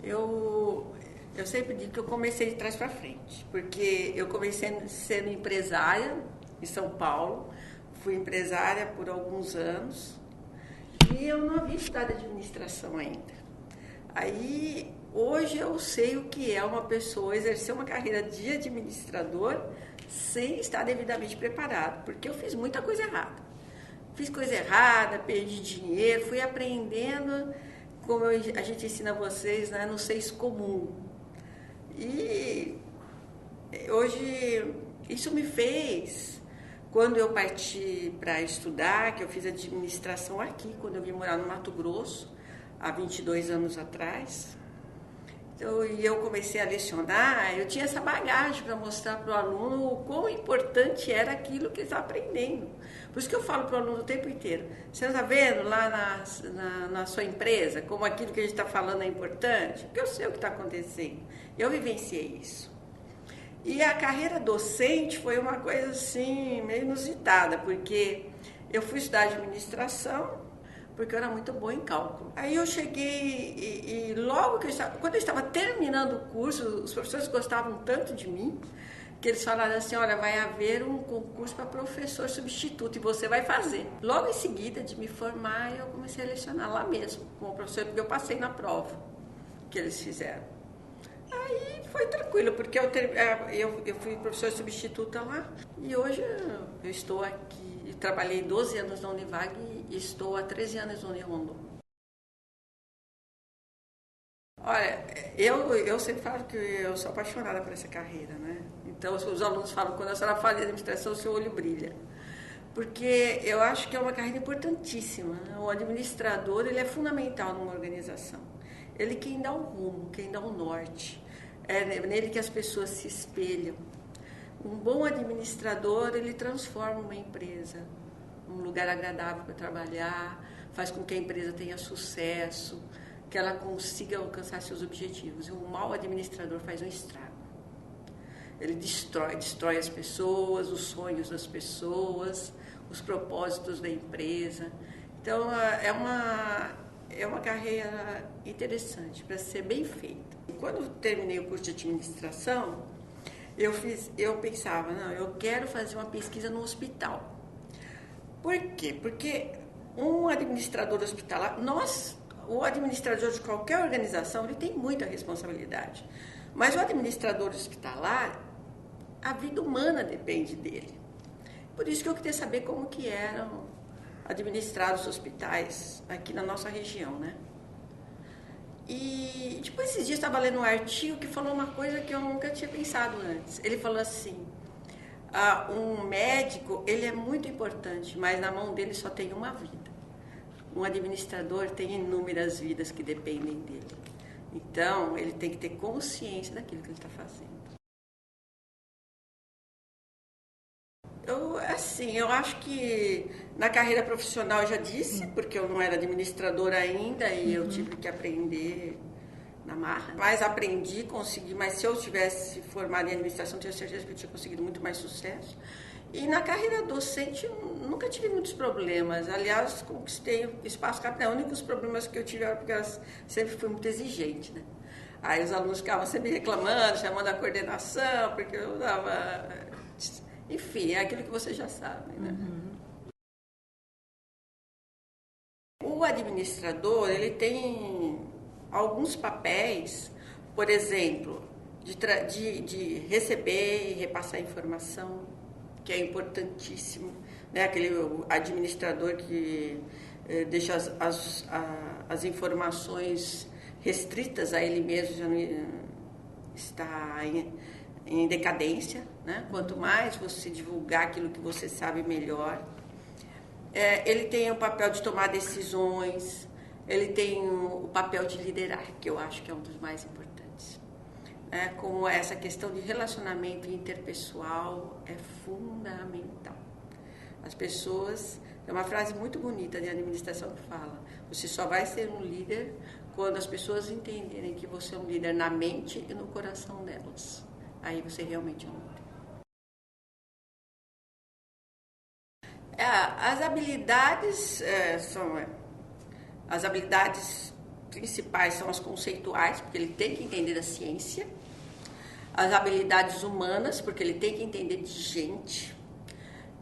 Eu sempre digo que eu comecei de trás para frente, porque eu comecei sendo empresária em São Paulo, fui empresária por alguns anos e eu não havia estudado administração ainda. Aí, hoje eu sei o que é uma pessoa exercer uma carreira de administrador sem estar devidamente preparado, porque eu fiz muita coisa errada. Fiz coisa errada, perdi dinheiro, fui aprendendo, como a gente ensina vocês, né, no senso comum. E hoje isso me fez, quando eu parti para estudar, que eu fiz administração aqui, quando eu vim morar no Mato Grosso, há 22 anos atrás, e eu comecei a lecionar, eu tinha essa bagagem para mostrar para o aluno o quão importante era aquilo que ele está aprendendo. Por isso que eu falo para o aluno o tempo inteiro, você está vendo lá na sua empresa como aquilo que a gente está falando é importante? Porque eu sei o que está acontecendo, eu vivenciei isso. E a carreira docente foi uma coisa assim, meio inusitada, porque eu fui estudar administração, porque eu era muito boa em cálculo. Aí eu cheguei e logo que quando eu estava terminando o curso, os professores gostavam tanto de mim, que eles falaram assim, olha, vai haver um concurso para professor substituto e você vai fazer. Logo em seguida de me formar, eu comecei a lecionar lá mesmo, como professor, porque eu passei na prova que eles fizeram. Aí foi tranquilo, porque eu fui professora substituta lá e hoje eu estou aqui. Trabalhei 12 anos na Univag e estou há 13 anos na Unirondo. Olha, eu sempre falo que eu sou apaixonada por essa carreira, né? Então, os alunos falam, quando a senhora fala de administração, o seu olho brilha. Porque eu acho que é uma carreira importantíssima, né? O administrador, ele é fundamental numa organização. Ele quem dá o rumo, quem dá o norte. É nele que as pessoas se espelham. Um bom administrador, ele transforma uma empresa num lugar agradável para trabalhar, faz com que a empresa tenha sucesso, que ela consiga alcançar seus objetivos. E um mau administrador faz um estrago. Ele destrói as pessoas, os sonhos das pessoas, os propósitos da empresa. Então, é uma carreira interessante para ser bem feita. Quando terminei o curso de administração, eu pensava, não, eu quero fazer uma pesquisa no hospital. Por quê? Porque um administrador hospitalar, o administrador de qualquer organização, ele tem muita responsabilidade. Mas o administrador hospitalar, a vida humana depende dele. Por isso que eu queria saber como que eram administrados os hospitais aqui na nossa região, né? E depois esses dias estava lendo um artigo que falou uma coisa que eu nunca tinha pensado antes. Ele falou assim, um médico, ele é muito importante, mas na mão dele só tem uma vida. Um administrador tem inúmeras vidas que dependem dele. Então, ele tem que ter consciência daquilo que ele está fazendo. Eu acho que na carreira profissional eu já disse, porque eu não era administradora ainda e eu tive que aprender na marra. Mas aprendi, consegui, mas se eu tivesse formado em administração, tenho certeza que eu tinha conseguido muito mais sucesso. E na carreira docente, nunca tive muitos problemas. Aliás, conquistei espaço capital. Os únicos problemas que eu tive era porque eu sempre fui muito exigente, né? Aí os alunos ficavam sempre reclamando, chamando a coordenação, porque eu dava... Enfim, é aquilo que vocês já sabem, né? O administrador, ele tem alguns papéis, por exemplo, de receber e repassar informação, que é importantíssimo, né? Aquele administrador que deixa as informações restritas a ele mesmo, já não está em decadência, né? Quanto mais você divulgar aquilo que você sabe, melhor. Ele tem o papel de tomar decisões, ele tem o papel de liderar, que eu acho que é um dos mais importantes. Como essa questão de relacionamento interpessoal é fundamental. As pessoas, é uma frase muito bonita de administração que fala, você só vai ser um líder quando as pessoas entenderem que você é um líder na mente e no coração delas. Aí você realmente é um líder. As habilidades principais são as conceituais, porque ele tem que entender da ciência, as habilidades humanas, porque ele tem que entender de gente,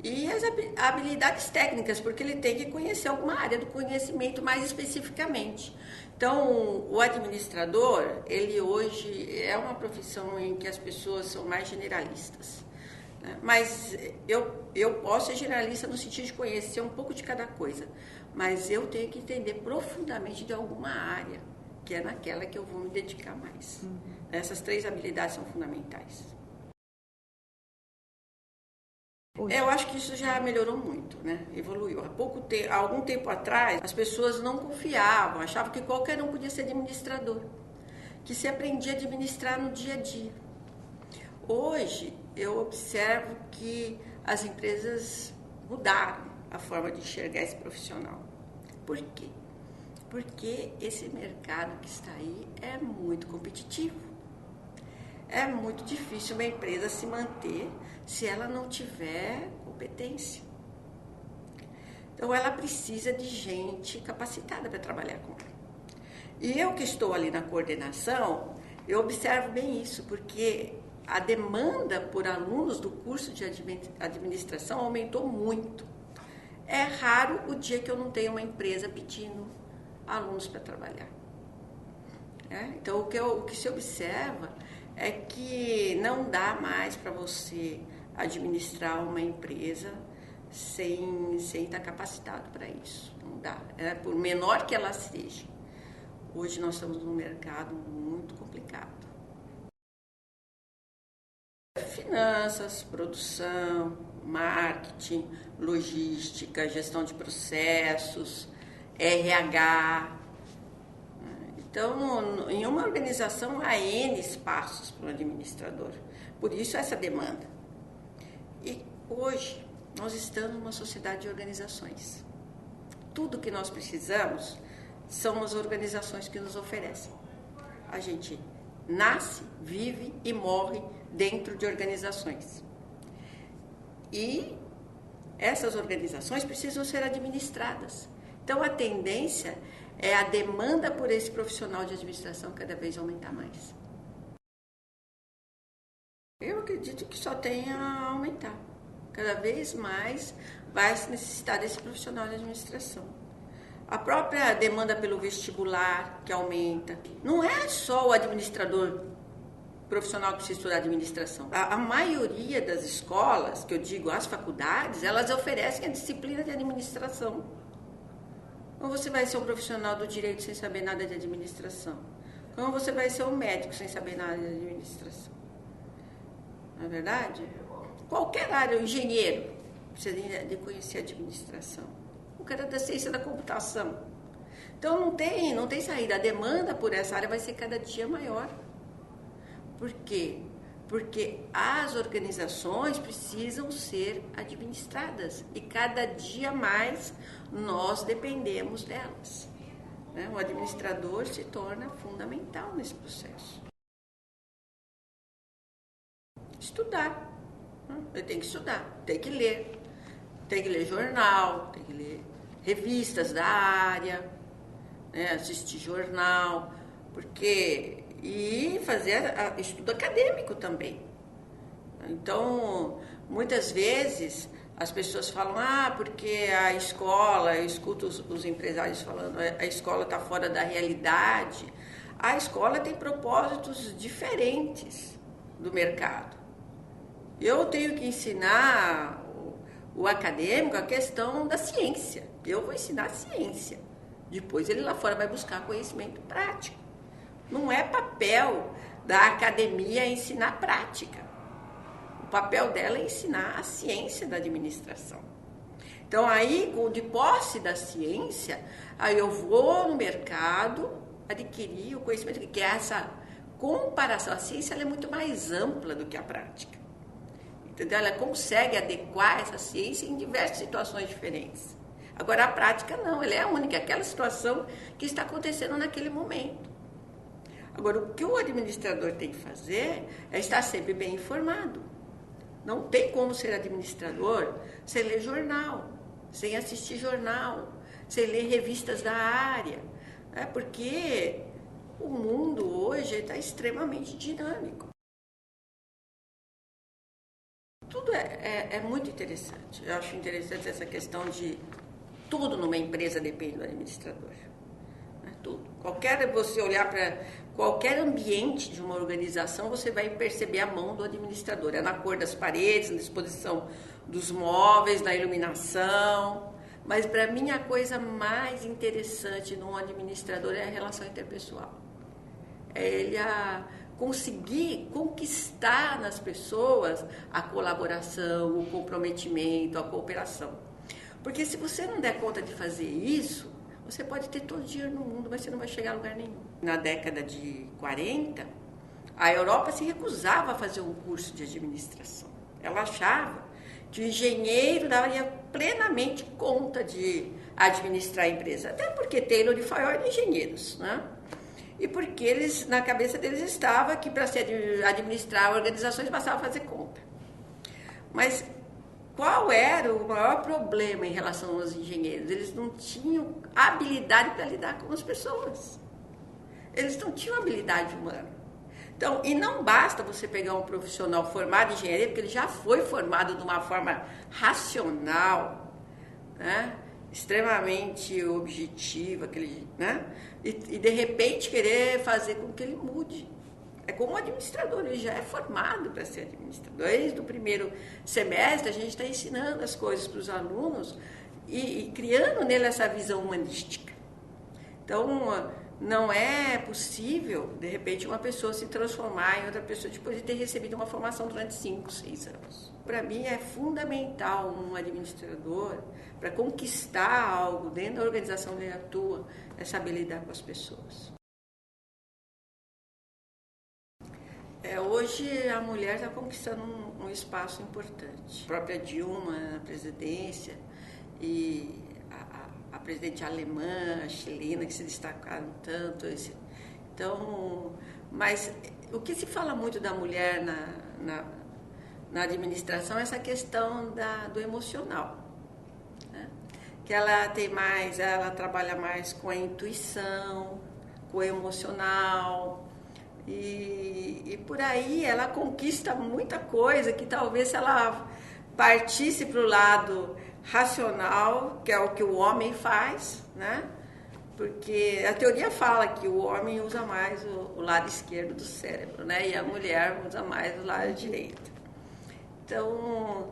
e as habilidades técnicas, porque ele tem que conhecer alguma área do conhecimento mais especificamente. Então, o administrador, ele hoje é uma profissão em que as pessoas são mais generalistas. Né? Mas eu posso ser generalista no sentido de conhecer um pouco de cada coisa, mas eu tenho que entender profundamente de alguma área, que é naquela que eu vou me dedicar mais. Essas 3 habilidades são fundamentais. Eu acho que isso já melhorou muito, né? Evoluiu. Há algum tempo atrás, as pessoas não confiavam, achavam que qualquer um podia ser administrador, que se aprendia a administrar no dia a dia. Hoje, eu observo que as empresas mudaram a forma de enxergar esse profissional. Por quê? Porque esse mercado que está aí é muito competitivo. É muito difícil uma empresa se manter se ela não tiver competência. Então, ela precisa de gente capacitada para trabalhar com ela. E eu que estou ali na coordenação, eu observo bem isso, porque a demanda por alunos do curso de administração aumentou muito. É raro o dia que eu não tenho uma empresa pedindo alunos para trabalhar. Então, o que se observa é que não dá mais para você administrar uma empresa sem estar capacitado para isso. Não dá. Por menor que ela seja. Hoje nós estamos num mercado muito complicado. Finanças, produção, marketing, logística, gestão de processos, RH. Então, em uma organização há N espaços para o administrador. Por isso essa demanda. E hoje nós estamos numa sociedade de organizações. Tudo que nós precisamos são as organizações que nos oferecem. A gente nasce, vive e morre dentro de organizações. E essas organizações precisam ser administradas. Então, a tendência é a demanda por esse profissional de administração cada vez aumentar mais. Eu acredito que só tem a aumentar. Cada vez mais vai se necessitar desse profissional de administração. A própria demanda pelo vestibular que aumenta. Não é só o administrador profissional que precisa estudar administração. A maioria das escolas, que eu digo as faculdades, elas oferecem a disciplina de administração. Como você vai ser um profissional do direito sem saber nada de administração? Como você vai ser um médico sem saber nada de administração? Não é verdade? Qualquer área, o engenheiro, precisa de conhecer administração. O cara da ciência da computação. Então não tem saída. A demanda por essa área vai ser cada dia maior. Por quê? Porque as organizações precisam ser administradas e cada dia mais nós dependemos delas. O administrador se torna fundamental nesse processo. Estudar. Ele tem que estudar, tem que ler jornal, tem que ler revistas da área, assistir jornal, e fazer estudo acadêmico também. Então, muitas vezes as pessoas falam, porque a escola, eu escuto os empresários falando, a escola está fora da realidade. A escola tem propósitos diferentes do mercado. Eu tenho que ensinar o acadêmico a questão da ciência. Eu vou ensinar a ciência. Depois ele lá fora vai buscar conhecimento prático. Não é papel da academia ensinar prática. O papel dela é ensinar a ciência da administração. Então, aí, de posse da ciência, aí eu vou no mercado adquirir o conhecimento, que é essa comparação. A ciência ela é muito mais ampla do que a prática. Entendeu? Ela consegue adequar essa ciência em diversas situações diferentes. Agora, a prática não, ela é a única, aquela situação que está acontecendo naquele momento. Agora, o que o administrador tem que fazer é estar sempre bem informado. Não tem como ser administrador sem ler jornal, sem assistir jornal, sem ler revistas da área. Porque o mundo hoje está extremamente dinâmico. Tudo é muito interessante. Eu acho interessante essa questão de tudo numa empresa depende do administrador. Tudo. Você olhar para qualquer ambiente de uma organização, você vai perceber a mão do administrador. É na cor das paredes, na disposição dos móveis, na iluminação. Mas para mim a coisa mais interessante num administrador é a relação interpessoal. É ele conseguir conquistar nas pessoas a colaboração, o comprometimento, a cooperação. Porque se você não der conta de fazer isso, você pode ter todo o dinheiro no mundo, mas você não vai chegar a lugar nenhum. Na década de 40, a Europa se recusava a fazer um curso de administração. Ela achava que o engenheiro daria plenamente conta de administrar a empresa. Até porque Taylor e Fayol eram engenheiros, né? E porque eles, na cabeça deles estava que para administrar organizações bastava fazer conta. Mas qual era o maior problema em relação aos engenheiros? Eles não tinham habilidade para lidar com as pessoas. Eles não tinham habilidade humana. Então, e não basta você pegar um profissional formado em engenharia, porque ele já foi formado de uma forma racional, né? Extremamente objetiva, né? E de repente querer fazer com que ele mude. É como administrador, ele já é formado para ser administrador. Desde o primeiro semestre, a gente está ensinando as coisas para os alunos e criando nele essa visão humanística. Então, não é possível, de repente, uma pessoa se transformar em outra pessoa depois de ter recebido uma formação durante 5, 6 anos. Para mim, é fundamental um administrador, para conquistar algo dentro da organização onde ele atua, é saber lidar com as pessoas. Hoje a mulher está conquistando um espaço importante. A própria Dilma na presidência e a presidente alemã, a chilena, que se destacaram tanto. Então, mas o que se fala muito da mulher na administração é essa questão do emocional. Né? Que ela trabalha mais com a intuição, com o emocional. E por aí ela conquista muita coisa que talvez se ela partisse para o lado racional, que é o que o homem faz, né? Porque a teoria fala que o homem usa mais o lado esquerdo do cérebro, né? E a mulher usa mais o lado direito. Então,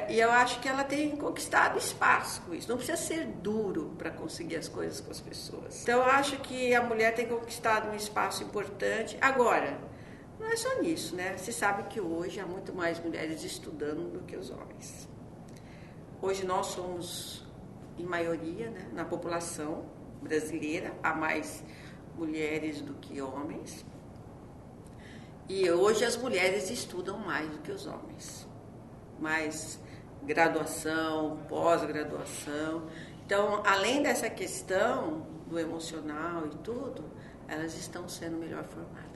e eu acho que ela tem conquistado espaço com isso. Não precisa ser duro para conseguir as coisas com as pessoas. Então, eu acho que a mulher tem conquistado um espaço importante. Agora, não é só nisso, né? Você sabe que hoje há muito mais mulheres estudando do que os homens. Hoje nós somos, em maioria, né, na população brasileira, há mais mulheres do que homens. E hoje as mulheres estudam mais do que os homens. Mais graduação, pós-graduação. Então, além dessa questão do emocional e tudo, elas estão sendo melhor formadas.